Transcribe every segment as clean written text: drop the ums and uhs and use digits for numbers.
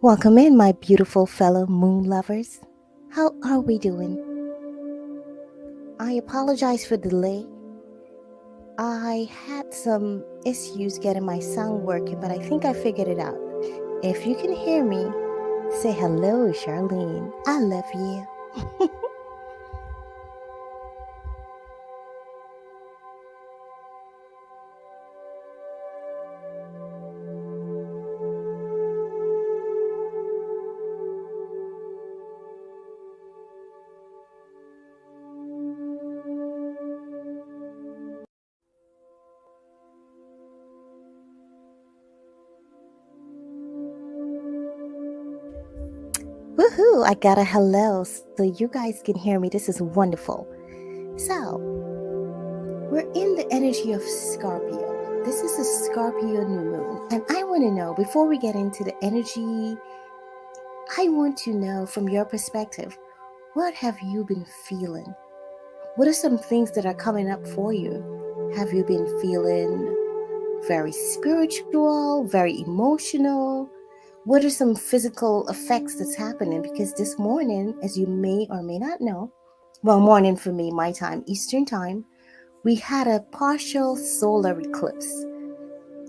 Welcome in, my beautiful fellow moon lovers. How are we doing? I apologize for the delay. I had some issues getting my sound working, but I think I figured it out. If you can hear me, say hello, Charlene. I love you. Woohoo! I got a hello, so you guys can hear me. This is wonderful. So, we're in the energy of Scorpio. This is a Scorpio new moon, and I want to know, before we get into the energy, I want to know from your perspective, what have you been feeling? What are some things that are coming up for you? Have you been feeling very spiritual, very emotional? What are some physical effects that's happening? Because this morning, as you may or may not know, well, morning for me, my time, Eastern time, we had a partial solar eclipse.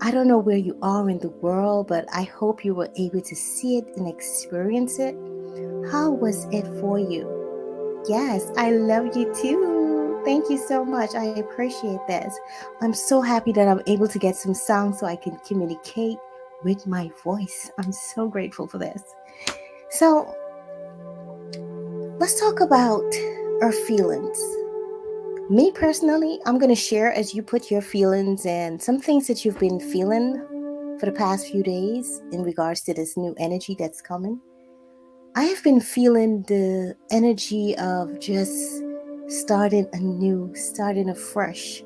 I don't know where you are in the world, but I hope you were able to see it and experience it. How was it for you? Yes, I love you too. Thank you so much. I appreciate this. I'm so happy that I'm able to get some sound so I can communicate with my voice. I'm so grateful for this. So, let's talk about our feelings. Me personally, I'm going to share as you put your feelings and some things that you've been feeling for the past few days in regards to this new energy that's coming. I have been feeling the energy of just starting anew, starting afresh.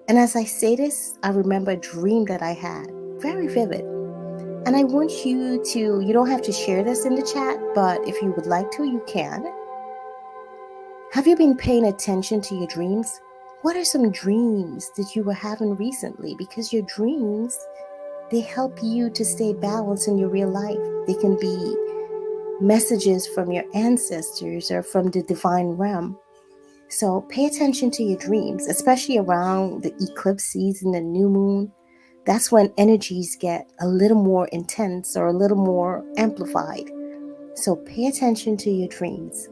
And as I say this, I remember a dream that I had, very vivid. And I want you don't have to share this in the chat, but if you would like to, you can. Have you been paying attention to your dreams? What are some dreams that you were having recently? Because your dreams, they help you to stay balanced in your real life. They can be messages from your ancestors or from the divine realm. So pay attention to your dreams, especially around the eclipse season, the new moon. That's when energies get a little more intense or a little more amplified. So pay attention to your dreams.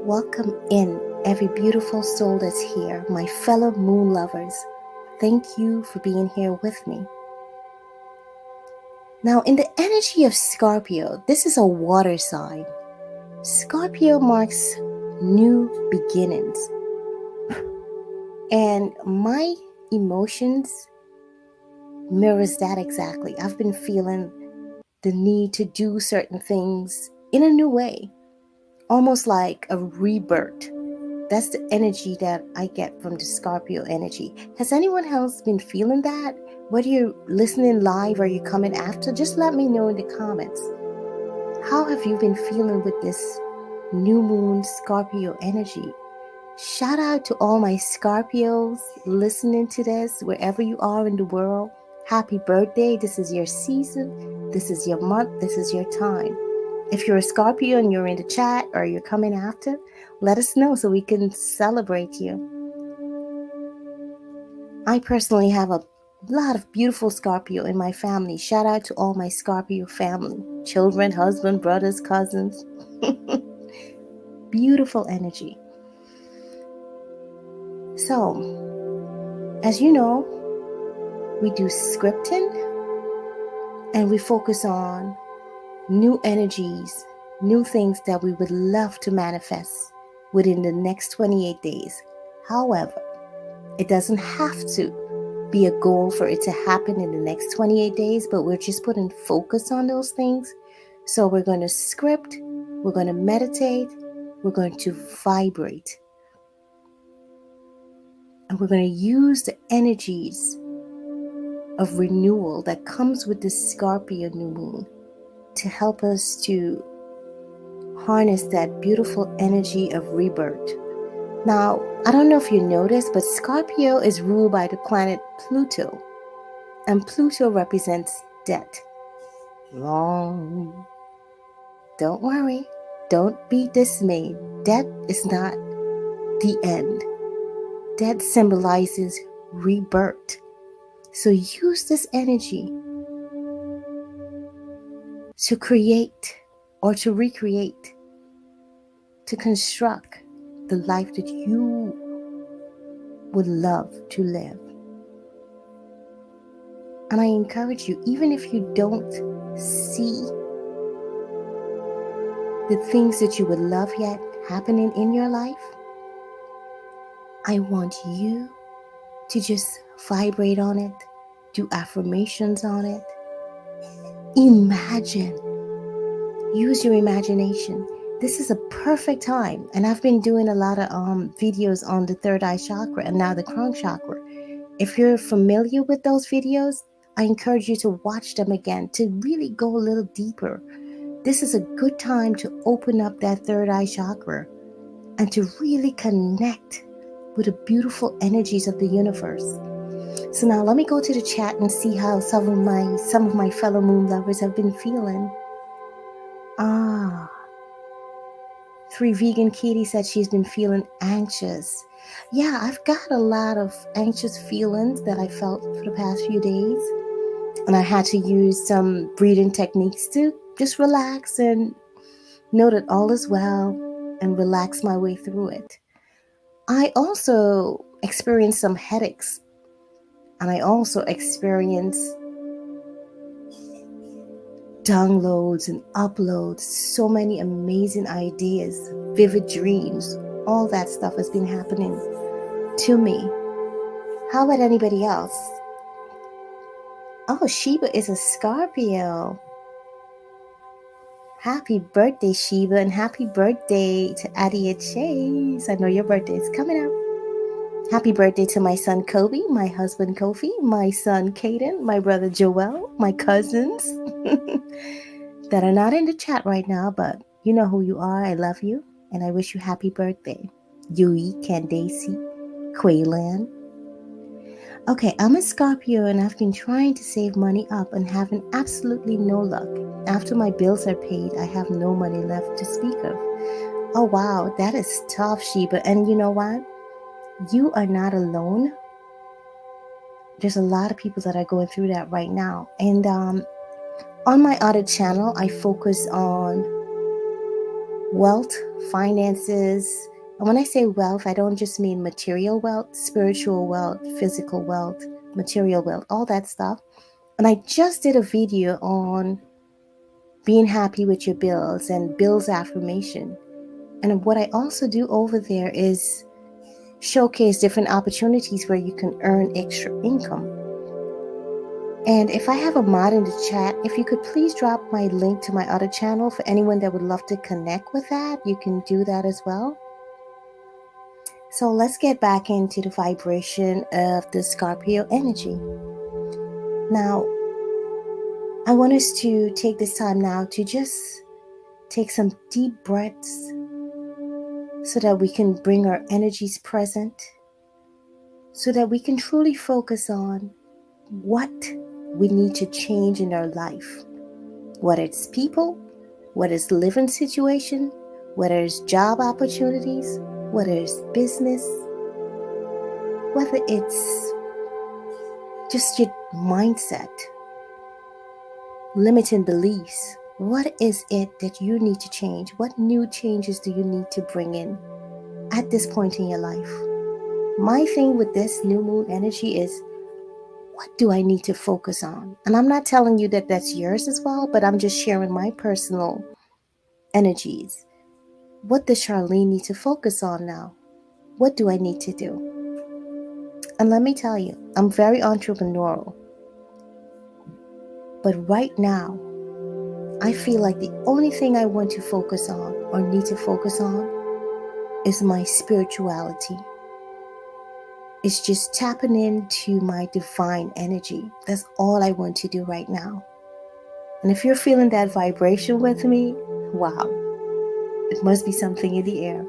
Welcome in every beautiful soul that's here, my fellow moon lovers. Thank you for being here with me. Now, in the energy of Scorpio, this is a water sign. Scorpio marks new beginnings. And my emotions mirrors that exactly. I've been feeling the need to do certain things in a new way, almost like a rebirth. That's the energy that I get from the Scorpio energy. Has anyone else been feeling that? Whether you're listening live or you're coming after, just let me know in the comments. How have you been feeling with this new moon Scorpio energy? Shout out to all my Scorpios listening to this, wherever you are in the world. Happy birthday. This is your season. This is your month. This is your time. If you're a Scorpio and you're in the chat or you're coming after, let us know so we can celebrate you. I personally have a lot of beautiful Scorpio in my family. Shout out to all my Scorpio family. Children, husband, brothers, cousins. Beautiful energy. So, as you know, we do scripting and we focus on new energies, new things that we would love to manifest within the next 28 days. However, it doesn't have to be a goal for it to happen in the next 28 days, but we're just putting focus on those things. So we're going to script, we're going to meditate, we're going to vibrate. And we're going to use the energies of renewal that comes with the Scorpio new moon to help us to harness that beautiful energy of rebirth. Now, I don't know if you noticed, but Scorpio is ruled by the planet Pluto. And Pluto represents debt. Long. Don't worry. Don't be dismayed. Debt is not the end. Debt symbolizes rebirth. So use this energy to create or to recreate, to construct the life that you would love to live. And I encourage you, even if you don't see the things that you would love yet happening in your life, I want you to just vibrate on it, do affirmations on it, imagine, use your imagination. This is a perfect time, and I've been doing a lot of videos on the third eye chakra and now the crown chakra. If you're familiar with those videos, I encourage you to watch them again to really go a little deeper. This is a good time to open up that third eye chakra and to really connect with the beautiful energies of the universe. So now let me go to the chat and see how some of my fellow moon lovers have been feeling. 3 Vegan Kitty said she's been feeling anxious. Yeah, I've got a lot of anxious feelings that I felt for the past few days. And I had to use some breathing techniques to just relax and know that all is well and relax my way through it. I also experienced some headaches. And I also experienced downloads and uploads, so many amazing ideas, vivid dreams. All that stuff has been happening to me. How about anybody else? Oh, Sheba is a Scorpio. Happy birthday, Sheba, and happy birthday to Adia Chase. I know your birthday is coming up. Happy birthday to my son Kobe, my husband Kofi, my son Caden, my brother Joel, my cousins that are not in the chat right now, but you know who you are. I love you, and I wish you happy birthday. Yui, Candace, Quaylan. Okay, I'm a Scorpio, and I've been trying to save money up and having absolutely no luck. After my bills are paid, I have no money left to speak of. Oh, wow, that is tough, Sheba. And you know what? You are not alone. There's a lot of people that are going through that right now. And on my other channel, I focus on wealth, finances. And when I say wealth, I don't just mean material wealth, spiritual wealth, physical wealth, material wealth, all that stuff. And I just did a video on being happy with your bills and bills affirmation. And what I also do over there is showcase different opportunities where you can earn extra income. And if I have a mod in the chat, if you could please drop my link to my other channel for anyone that would love to connect with that, you can do that as well. So let's get back into the vibration of the Scorpio energy. Now, I want us to take this time now to just take some deep breaths so that we can bring our energies present, so that we can truly focus on what we need to change in our life, whether it's people, whether it's living situation, whether it's job opportunities, whether it's business, whether it's just your mindset, limiting beliefs. What is it that you need to change? What new changes do you need to bring in at this point in your life? My thing with this new moon energy is, what do I need to focus on? And I'm not telling you that that's yours as well, but I'm just sharing my personal energies. What does Charlene need to focus on now? What do I need to do? And let me tell you, I'm very entrepreneurial. But right now, I feel like the only thing I want to focus on or need to focus on is my spirituality. It's just tapping into my divine energy. That's all I want to do right now. And if you're feeling that vibration with me, wow, it must be something in the air.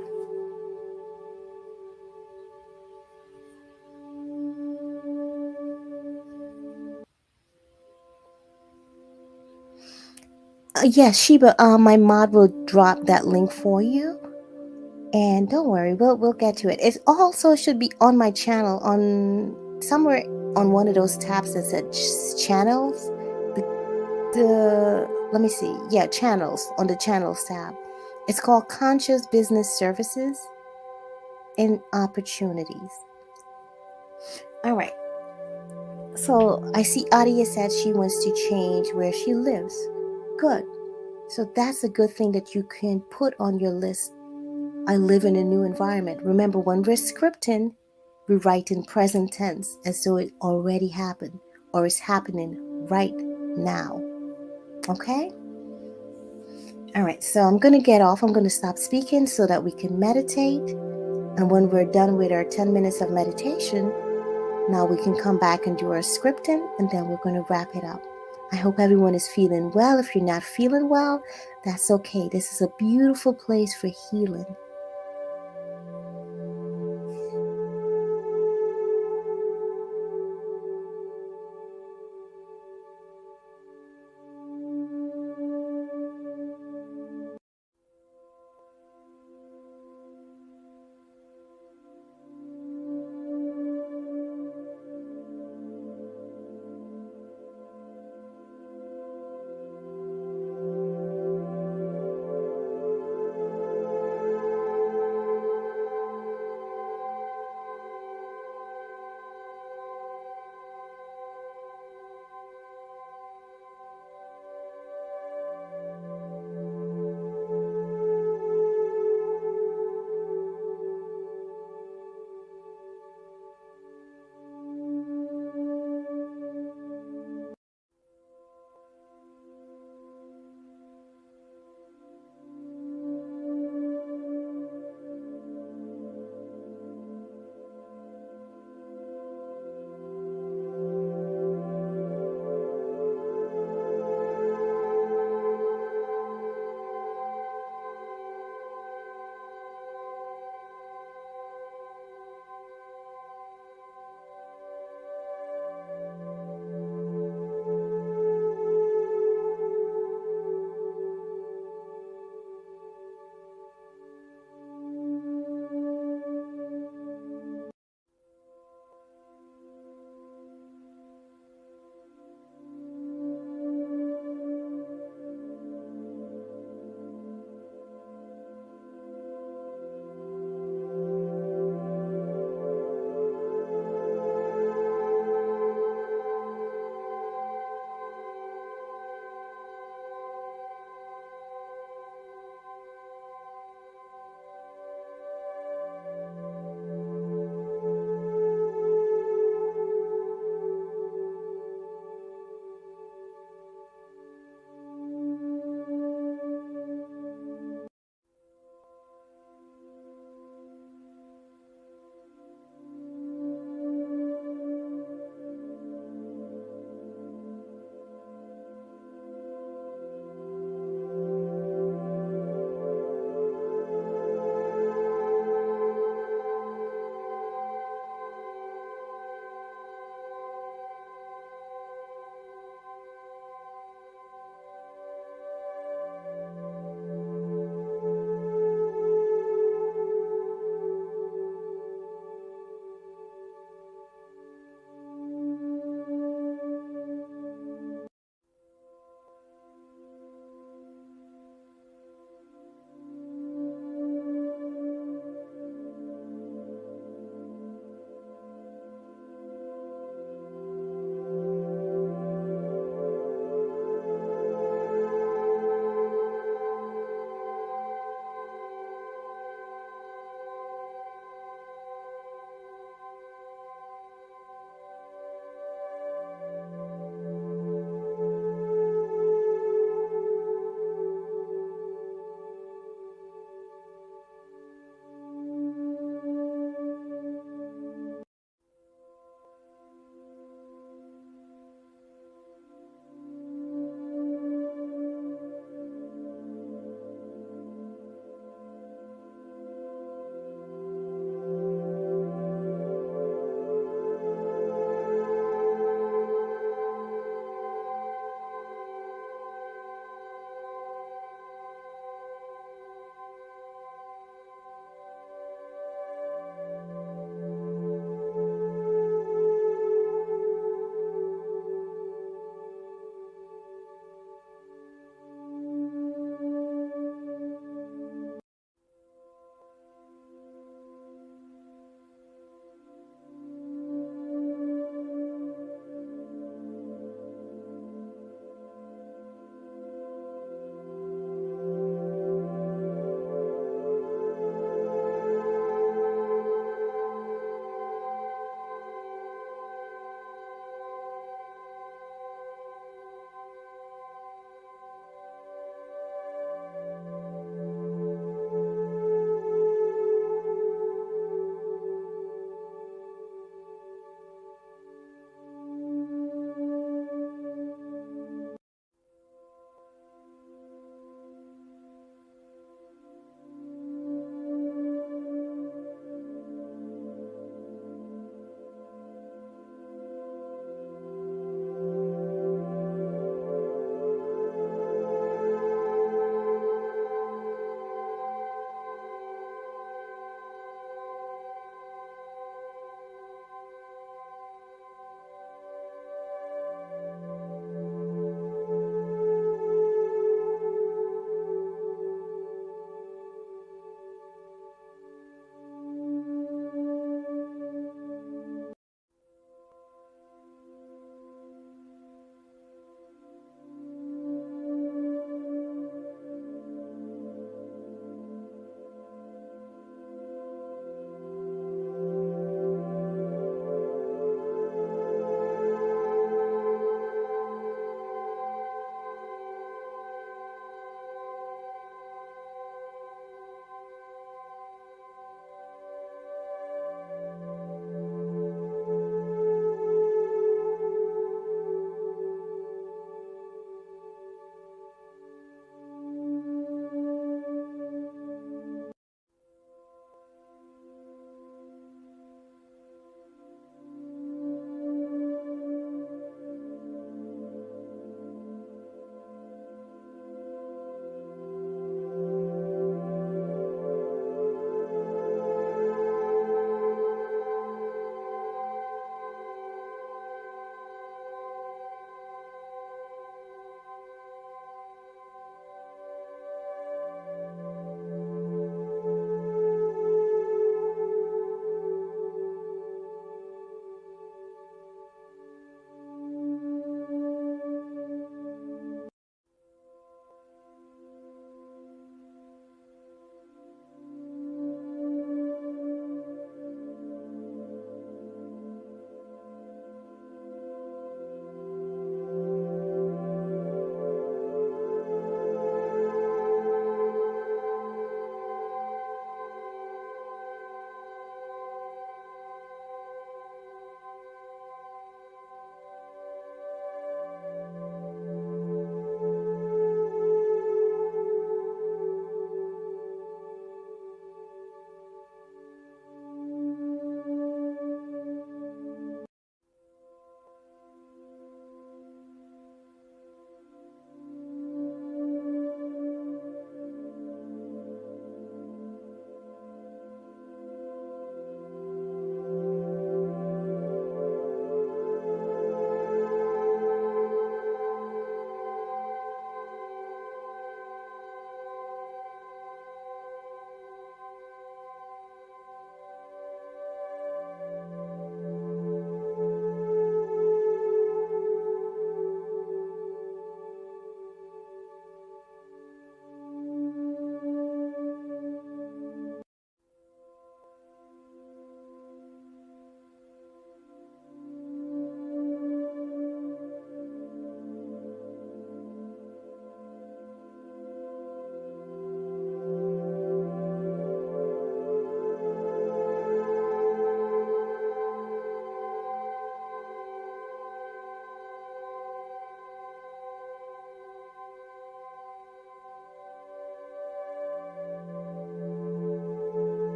Yes, Sheba, my mod will drop that link for you. And don't worry, we'll get to it. It also should be on my channel, on somewhere on one of those tabs that said channels. The let me see. Yeah, channels, on the channels tab. It's called Conscious Business Services and Opportunities. All right. So I see Adia said she wants to change where she lives. Good. So that's a good thing that you can put on your list. I live in a new environment. Remember, when we're scripting, we write in present tense as though it already happened or is happening right now. Okay? All right, so I'm going to get off. I'm going to stop speaking so that we can meditate. And when we're done with our 10 minutes of meditation, now we can come back and do our scripting, and then we're going to wrap it up. I hope everyone is feeling well. If you're not feeling well, that's okay. This is a beautiful place for healing.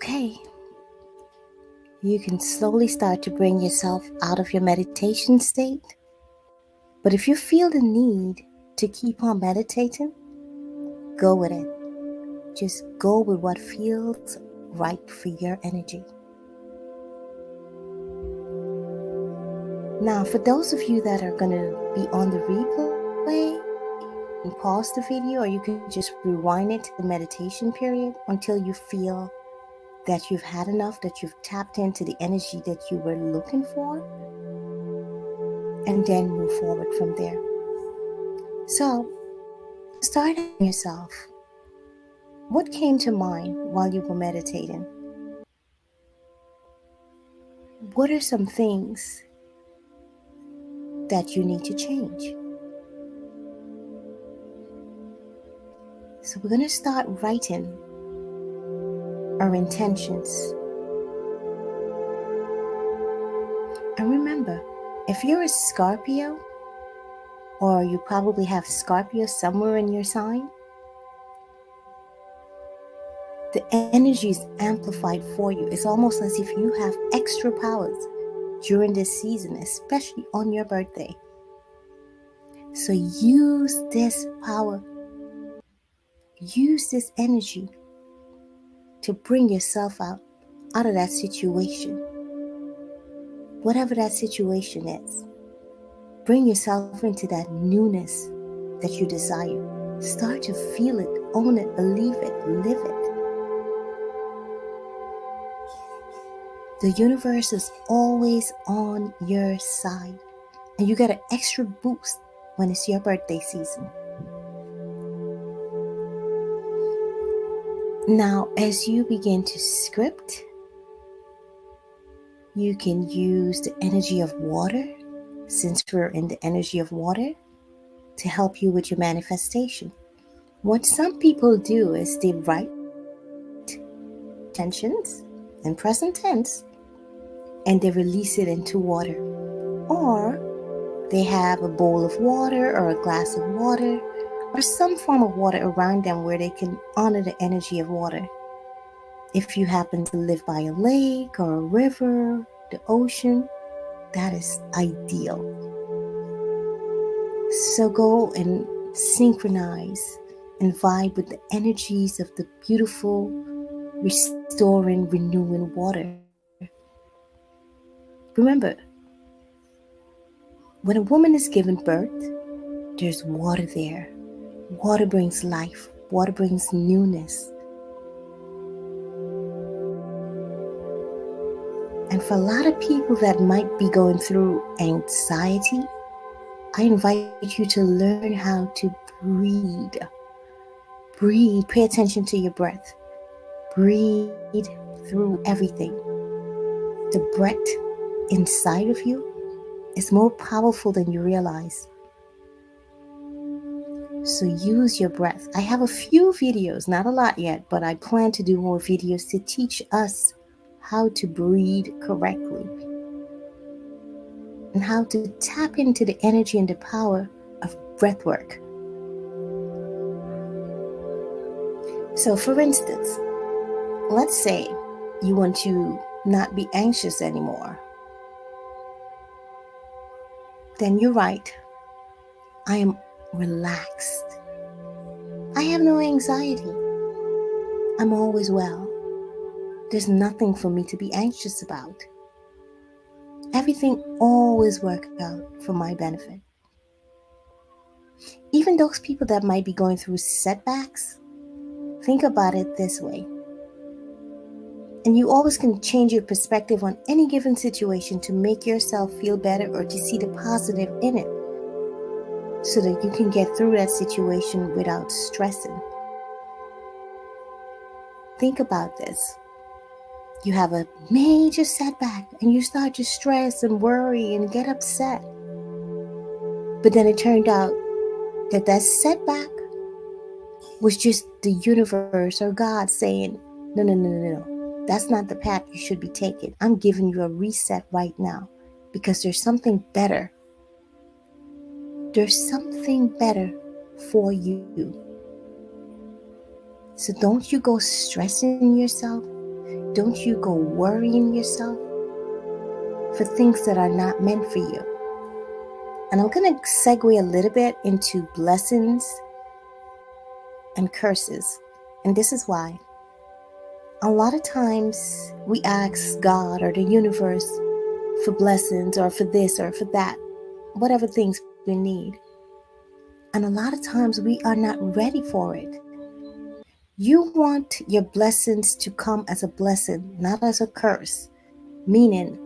Okay, you can slowly start to bring yourself out of your meditation state. But if you feel the need to keep on meditating, go with it. Just go with what feels right for your energy. Now, for those of you that are going to be on the replay, you can pause the video, or you can just rewind it to the meditation period until you feel that you've had enough, that you've tapped into the energy that you were looking for, and then move forward from there. So, start asking yourself, what came to mind while you were meditating? What are some things that you need to change? So we're going to start writing our intentions. And remember, if you're a Scorpio, or you probably have Scorpio somewhere in your sign, the energy is amplified for you. It's almost as if you have extra powers during this season, especially on your birthday. So use this power, use this energy to bring yourself out of that situation. Whatever that situation is, bring yourself into that newness that you desire. Start to feel it, own it, believe it, live it. The universe is always on your side, and you get an extra boost when it's your birthday season. Now, as you begin to script, you can use the energy of water, since we're in the energy of water, to help you with your manifestation. What some people do is they write intentions in present tense and they release it into water. Or they have a bowl of water or a glass of water or some form of water around them where they can honor the energy of water. If you happen to live by a lake or a river, the ocean, that is ideal. So go and synchronize and vibe with the energies of the beautiful, restoring, renewing water. Remember, when a woman is given birth, there's water there. Water brings life. Water brings newness. And for a lot of people that might be going through anxiety, I invite you to learn how to breathe. Breathe. Pay attention to your breath. Breathe through everything. The breath inside of you is more powerful than you realize. So use your breath. I have a few videos, not a lot yet, but I plan to do more videos to teach us how to breathe correctly and how to tap into the energy and the power of breath work. So for instance, let's say you want to not be anxious anymore. Then you write, I am relaxed. I have no anxiety. I'm always well. There's nothing for me to be anxious about. Everything always works out for my benefit. Even those people that might be going through setbacks, think about it this way. And you always can change your perspective on any given situation to make yourself feel better or to see the positive in it so that you can get through that situation without stressing. Think about this. You have a major setback and you start to stress and worry and get upset. But then it turned out that that setback was just the universe or God saying, no. That's not the path you should be taking. I'm giving you a reset right now because there's something better. There's something better for you. So don't you go stressing yourself. don't you go worrying yourself for things that are not meant for you. And I'm going to segue a little bit into blessings and curses. And this is why. A lot of times we ask God or the universe for blessings or for this or for that, whatever things we need. And a lot of times we are not ready for it. You want your blessings to come as a blessing, not as a curse, meaning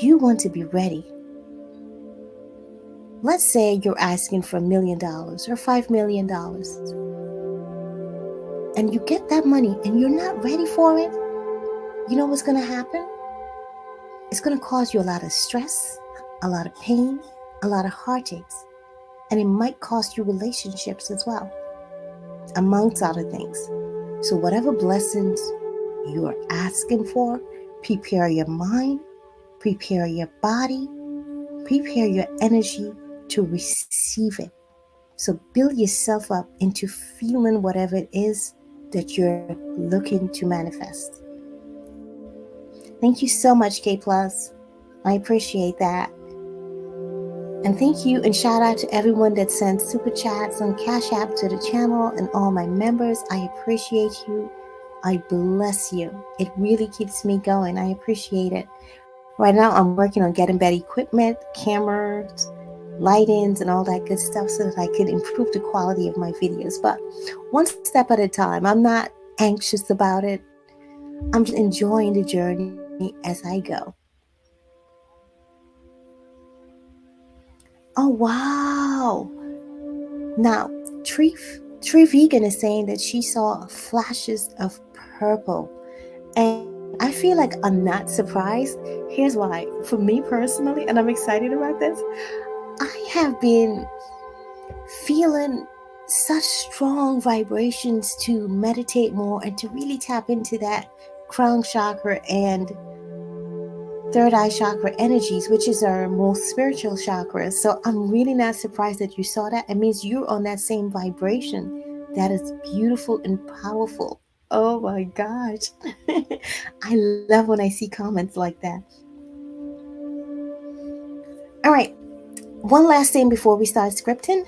you want to be ready. Let's say you're asking for $1 million or $5 million, and you get that money and you're not ready for it. You know what's going to happen? It's going to cause you a lot of stress, a lot of pain, a lot of heartaches, and it might cost you relationships as well, amongst other things. So whatever blessings you are asking for, prepare your mind, prepare your body, prepare your energy to receive it. So build yourself up into feeling whatever it is that you're looking to manifest. Thank you so much, K+. I appreciate that. And thank you and shout out to everyone that sent super chats on Cash App to the channel and all my members. I appreciate you. I bless you. It really keeps me going. I appreciate it. Right now, I'm working on getting better equipment, cameras, light-ins, and all that good stuff so that I could improve the quality of my videos. But one step at a time. I'm not anxious about it. I'm just enjoying the journey as I go. Oh, wow. Now, Tree Vegan is saying that she saw flashes of purple. And I feel like I'm not surprised. Here's why. For me personally, and I'm excited about this, I have been feeling such strong vibrations to meditate more and to really tap into that crown chakra and third eye chakra energies, which is our most spiritual chakra. So I'm really not surprised that you saw that. It means you're on that same vibration. That is beautiful and powerful. Oh my gosh. I love when I see comments like that. All right. One last thing before we start scripting.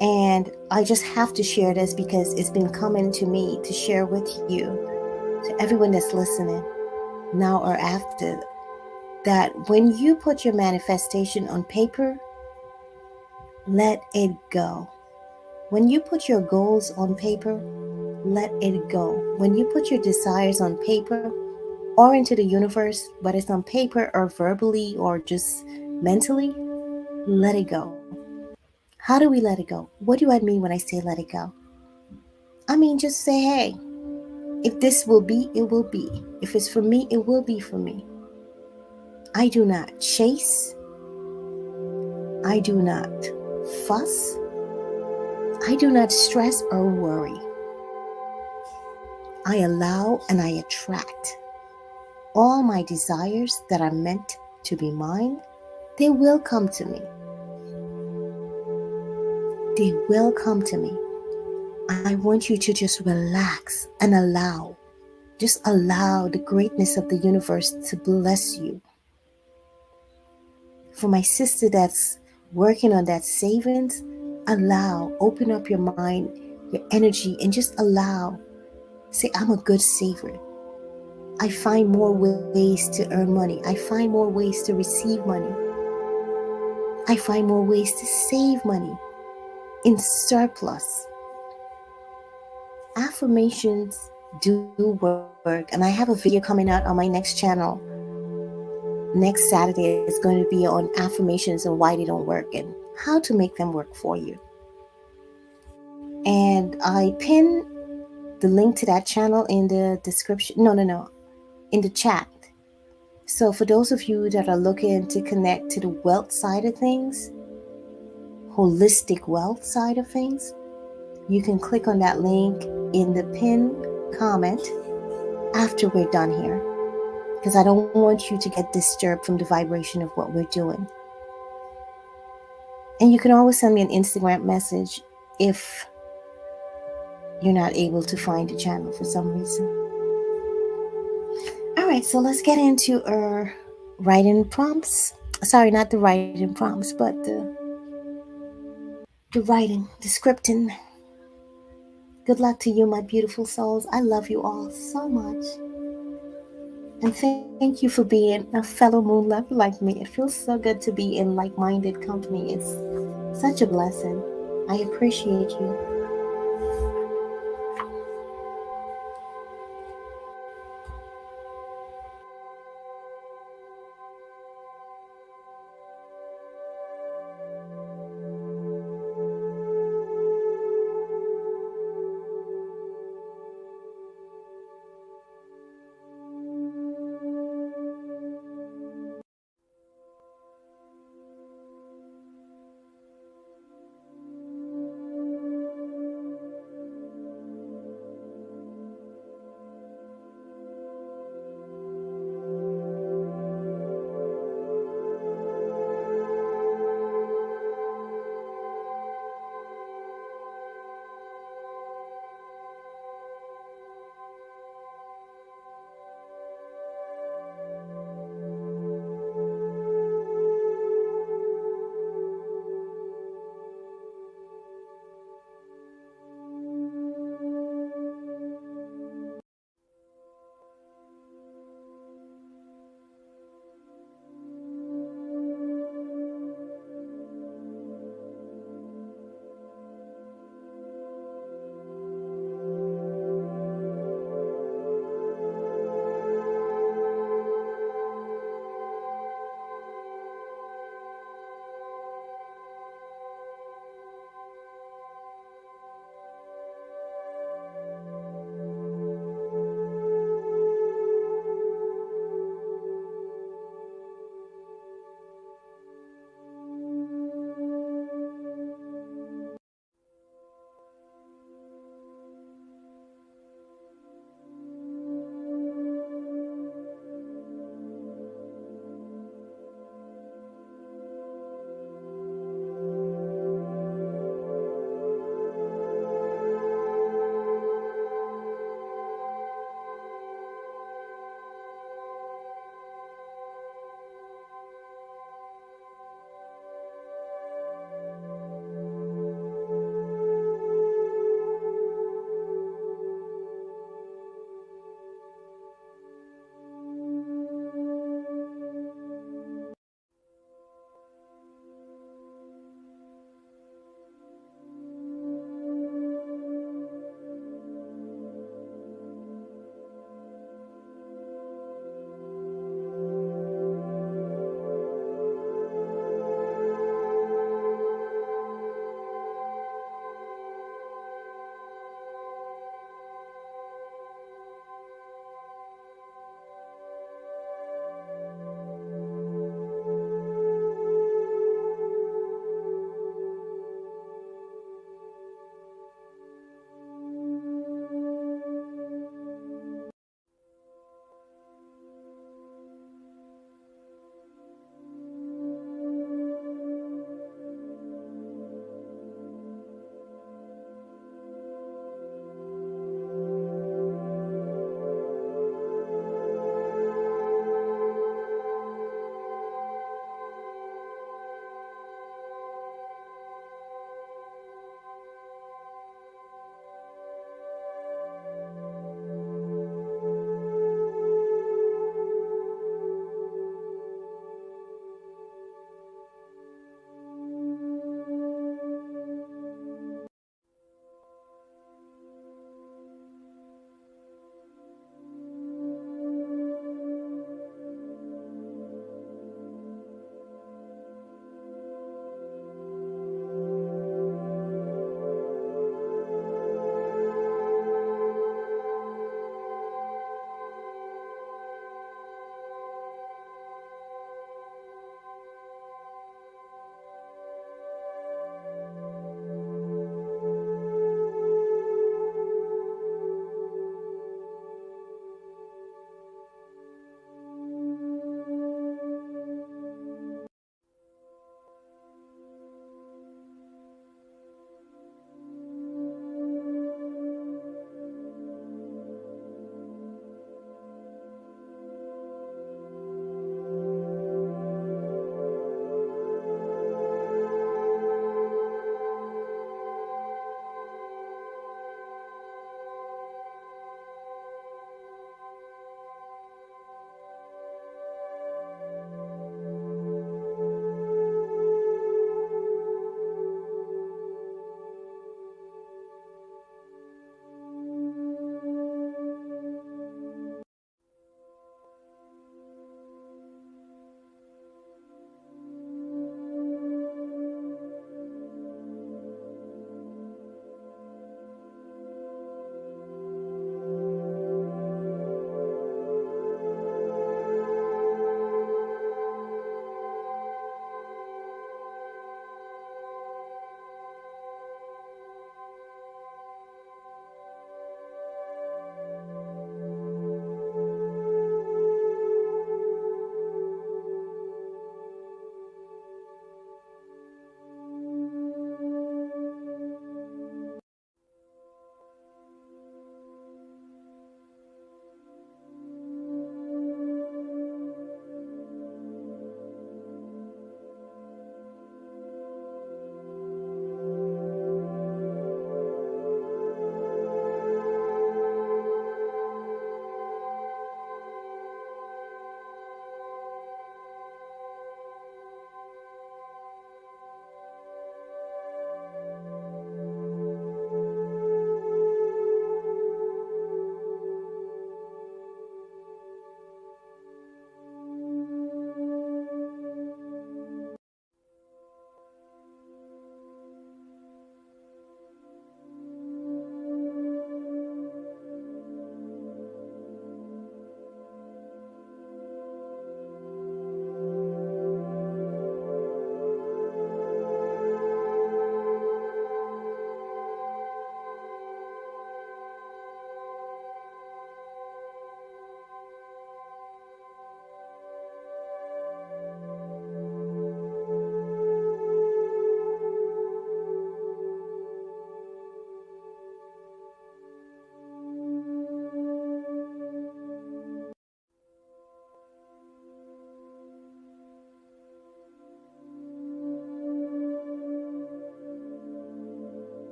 And I just have to share this because it's been coming to me to share with you, to everyone that's listening, now or after, that when you put your manifestation on paper, let it go. When you put your goals on paper, let it go. When you put your desires on paper or into the universe, whether it's on paper or verbally or just mentally, let it go. How do we let it go? What do I mean when I say let it go? I mean, just say, hey, if this will be, it will be. If it's for me, it will be for me. I do not chase. I do not fuss. I do not stress or worry. I allow and I attract all my desires that are meant to be mine. They will come to me. They will come to me. I want you to just relax and allow. Just allow the greatness of the universe to bless you. For my sister that's working on that savings, allow, open up your mind, your energy, and just allow. Say, I'm a good saver. I find more ways to earn money. I find more ways to receive money. I find more ways to save money in surplus. Affirmations do work. And I have a video coming out on my next channel. Next Saturday is going to be on affirmations and why they don't work and how to make them work for you. And I pin the link to that channel in the description. No, in the chat. So for those of you that are looking to connect to the wealth side of things, holistic wealth side of things, you can click on that link in the pinned comment after we're done here, because I don't want you to get disturbed from the vibration of what we're doing. And you can always send me an Instagram message if you're not able to find the channel for some reason. right, so let's get into our writing prompts. Sorry, not the writing prompts, but the writing, the scripting. Good luck to you, my beautiful souls. I love you all so much. And thank you for being a fellow moon lover like me. It feels so good to be in like minded company. It's such a blessing. I appreciate you.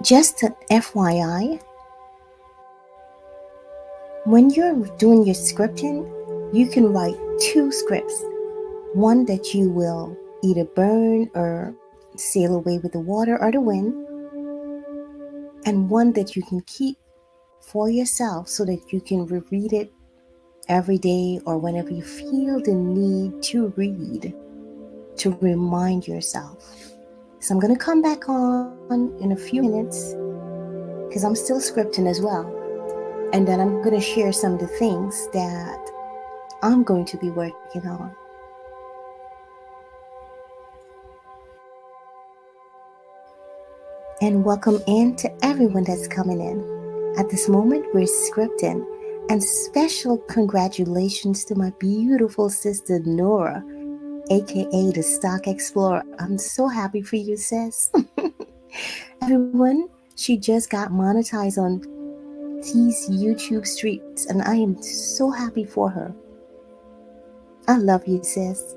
Just an FYI, when you're doing your scripting, you can write two scripts. One that you will either burn or sail away with the water or the wind, and one that you can keep for yourself so that you can reread it every day or whenever you feel the need to read, to remind yourself. So I'm going to come back on in a few minutes because I'm still scripting as well. And then I'm going to share some of the things that I'm going to be working on. And welcome in to everyone that's coming in. At this moment, we're scripting. And special congratulations to my beautiful sister Nora, aka the Stock Explorer. I'm so happy for you, sis. Everyone, she just got monetized on these YouTube streets, and I am so happy for her. I love you, sis.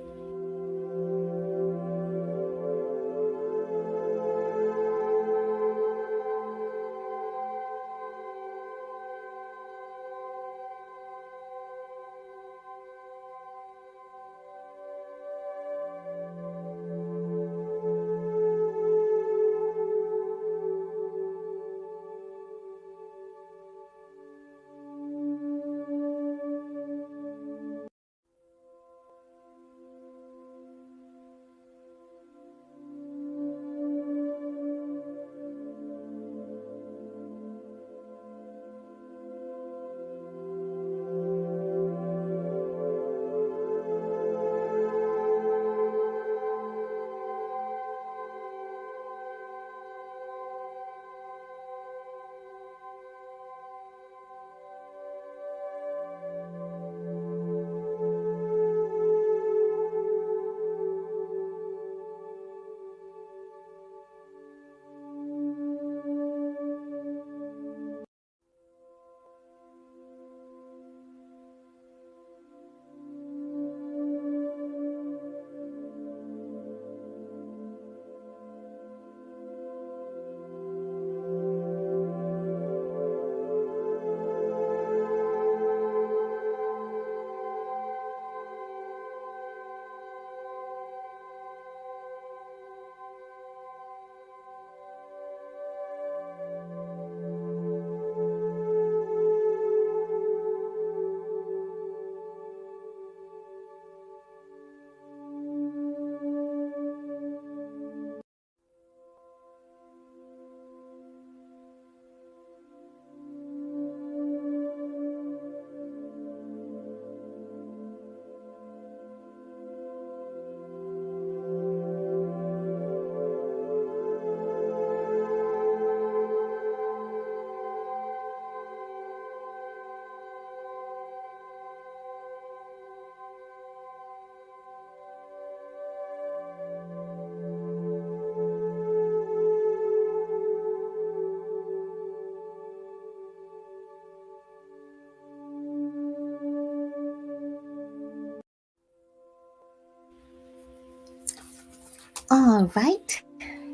All right.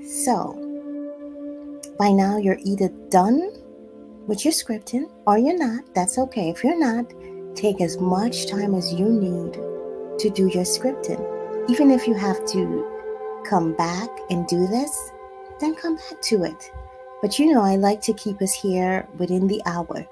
So, by now you're either done with your scripting or you're not. That's okay. If you're not, take as much time as you need to do your scripting. Even if you have to come back and do this, then come back to it. But I like to keep us here within the hour.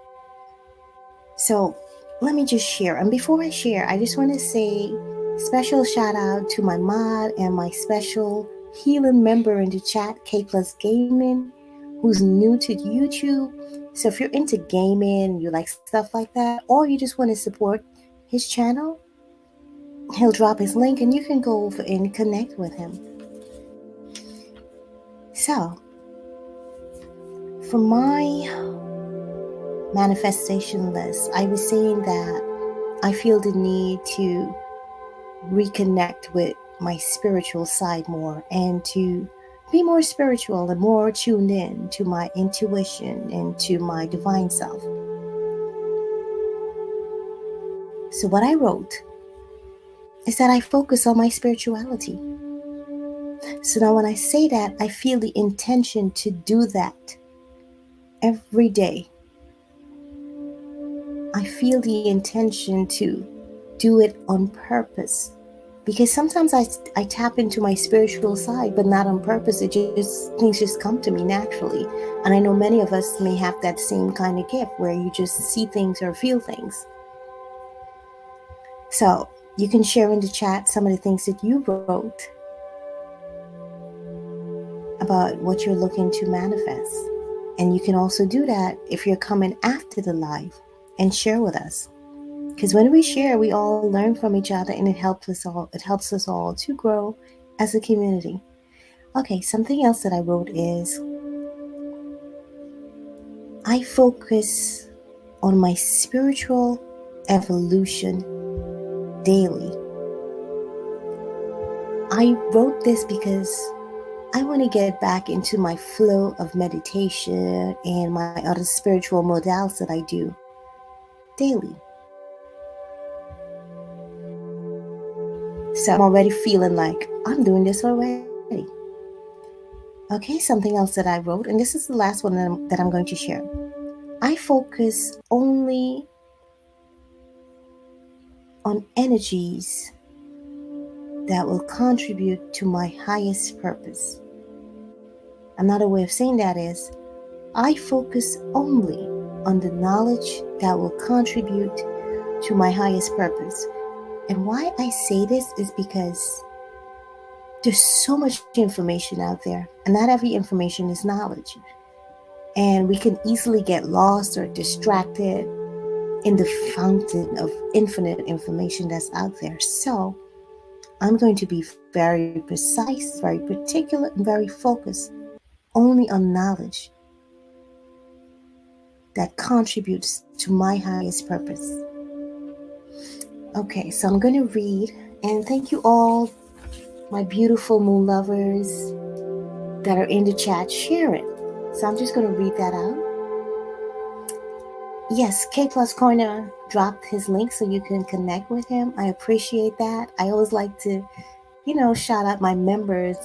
So let me just share. And before I share, I just want to say special shout out to my mod and my special healing member in the chat, K Plus Gaming, who's new to YouTube. So if you're into gaming, you like stuff like that, or you just want to support his channel, he'll drop his link and you can go over and connect with him. So, for my manifestation list, I was saying that I feel the need to reconnect with my spiritual side more and to be more spiritual and more tuned in to my intuition and to my divine self. So what I wrote is that I focus on my spirituality. So now when I say that, I feel the intention to do that every day, I feel the intention to do it on purpose. Because sometimes I tap into my spiritual side, but not on purpose. Things just come to me naturally. And I know many of us may have that same kind of gift where you just see things or feel things. So you can share in the chat some of the things that you wrote about what you're looking to manifest. And you can also do that if you're coming after the live and share with us. Because when we share, we all learn from each other, and it helps us all. It helps us all to grow as a community. Okay, something else that I wrote is I focus on my spiritual evolution daily. I wrote this because I want to get back into my flow of meditation and my other spiritual modalities that I do daily. So I'm already feeling like I'm doing this already. Okay, something else that I wrote, and this is the last one that I'm going to share. I focus only on energies that will contribute to my highest purpose. Another way of saying that is, I focus only on the knowledge that will contribute to my highest purpose. And why I say this is because there's so much information out there, and not every information is knowledge. And we can easily get lost or distracted in the fountain of infinite information that's out there. So I'm going to be very precise, very particular, and very focused only on knowledge that contributes to my highest purpose. Okay, so I'm going to read, and thank you all, my beautiful moon lovers that are in the chat sharing. So I'm just going to read that out. Yes, K Plus Corner dropped his link so you can connect with him. I appreciate that. I always like to, shout out my members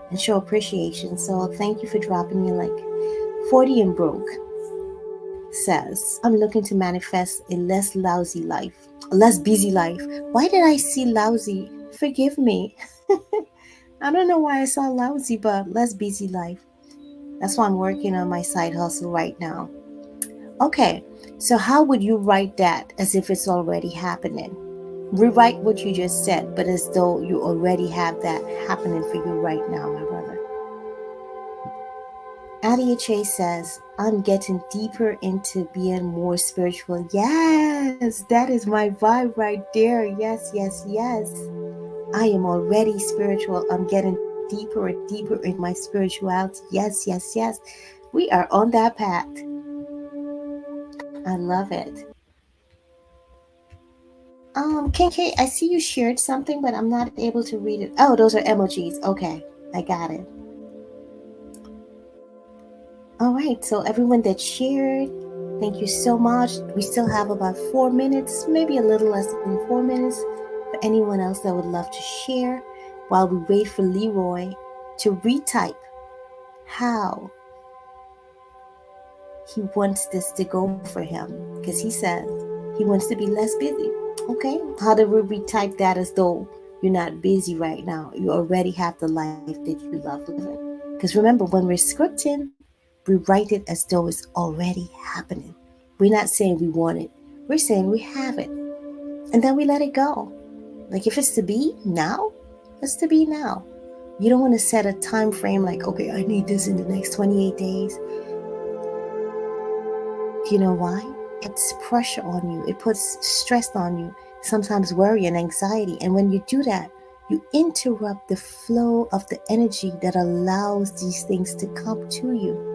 and show appreciation. So thank you for dropping your link. 40 and Broke says, I'm looking to manifest a less lousy life, a less busy life. Why did I see lousy? Forgive me. I don't know why I saw lousy, but less busy life. That's why I'm working on my side hustle right now. Okay, so how would you write that as if it's already happening? Rewrite what you just said, but as though you already have that happening for you right now, my brother. Adia Chase says, I'm getting deeper into being more spiritual. Yes, that is my vibe right there. Yes, yes, yes. I am already spiritual. I'm getting deeper and deeper in my spirituality. Yes, yes, yes. We are on that path. I love it. KK, I see you shared something, but I'm not able to read it. Oh, those are emojis. Okay, I got it. All right, so everyone that shared, thank you so much. We still have about 4 minutes, maybe a little less than 4 minutes, for anyone else that would love to share while we wait for Leroy to retype how he wants this to go for him, because he says he wants to be less busy. Okay, how do we retype that as though you're not busy right now? You already have the life that you love living. Because remember, when we're scripting, we write it as though it's already happening. We're not saying we want it. We're saying we have it. And then we let it go. Like if it's to be now, it's to be now. You don't want to set a time frame like, okay, I need this in the next 28 days. You know why? It's pressure on you. It puts stress on you, sometimes worry and anxiety. And when you do that, you interrupt the flow of the energy that allows these things to come to you.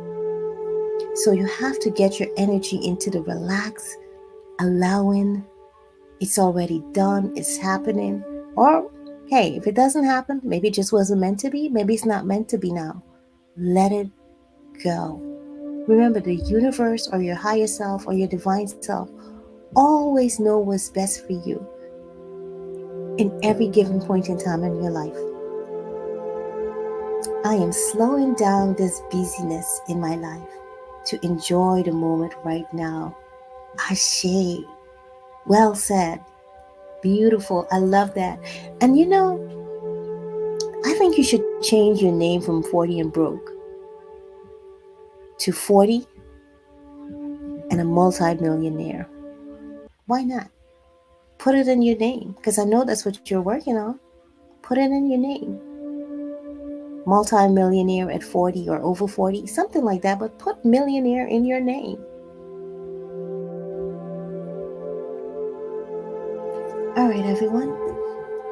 So you have to get your energy into the relax, allowing, it's already done, it's happening. Or, hey, if it doesn't happen, maybe it just wasn't meant to be. Maybe it's not meant to be now. Let it go. Remember, the universe or your higher self or your divine self always know what's best for you in every given point in time in your life. I am slowing down this busyness in my life to enjoy the moment right now. Ashe. Well said. Beautiful. I love that. And I think you should change your name from 40 and broke to 40 and a multi-millionaire. Why not? Put it in your name, because I know that's what you're working on. Put it in your name. Multi-millionaire at 40 or over 40, something like that, but put millionaire in your name. All right, everyone.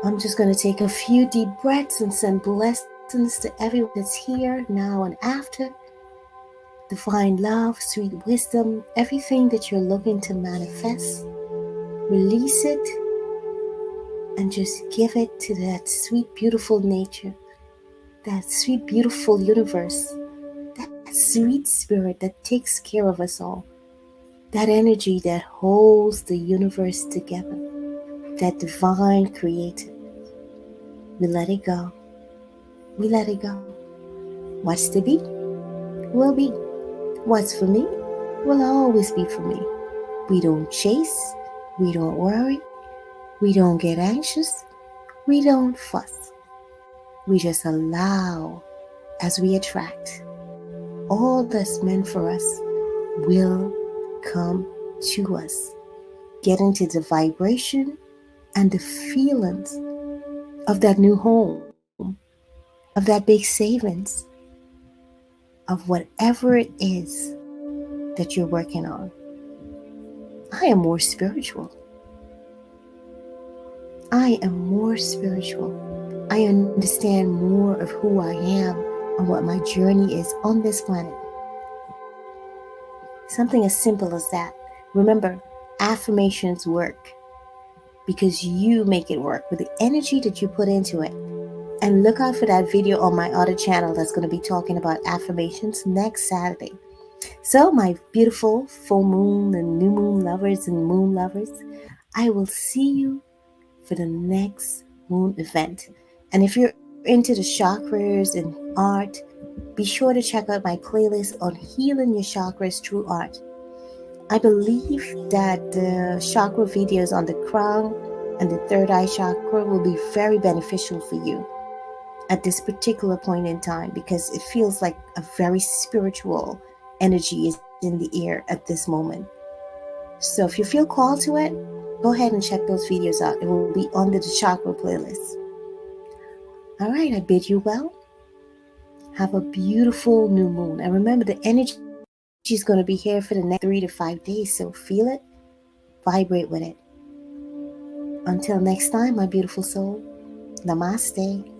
I'm just going to take a few deep breaths and send blessings to everyone that's here now and after. Divine love, sweet wisdom, everything that you're looking to manifest. Release it and just give it to that sweet, beautiful nature, that sweet, beautiful universe, that sweet spirit that takes care of us all, that energy that holds the universe together, that divine creator. We let it go. We let it go. What's to be, will be. What's for me, will always be for me. We don't chase. We don't worry. We don't get anxious. We don't fuss. We just allow as we attract. All that's meant for us will come to us. Get into the vibration and the feelings of that new home, of that big savings, of whatever it is that you're working on. I am more spiritual. I am more spiritual. I understand more of who I am and what my journey is on this planet. Something as simple as that. Remember, affirmations work because you make it work with the energy that you put into it. And look out for that video on my other channel that's going to be talking about affirmations next Saturday. So, my beautiful full moon and new moon lovers and moon lovers, I will see you for the next moon event. And if you're into the chakras and art, be sure to check out my playlist on healing your chakras through art. I believe that the chakra videos on the crown and the third eye chakra will be very beneficial for you at this particular point in time, because it feels like a very spiritual energy is in the air at this moment. So if you feel called to it, go ahead and check those videos out. It will be under the chakra playlist. All right, I bid you well. Have a beautiful new moon. And remember, the energy is going to be here for the next 3 to 5 days. So feel it, vibrate with it. Until next time, my beautiful soul, namaste.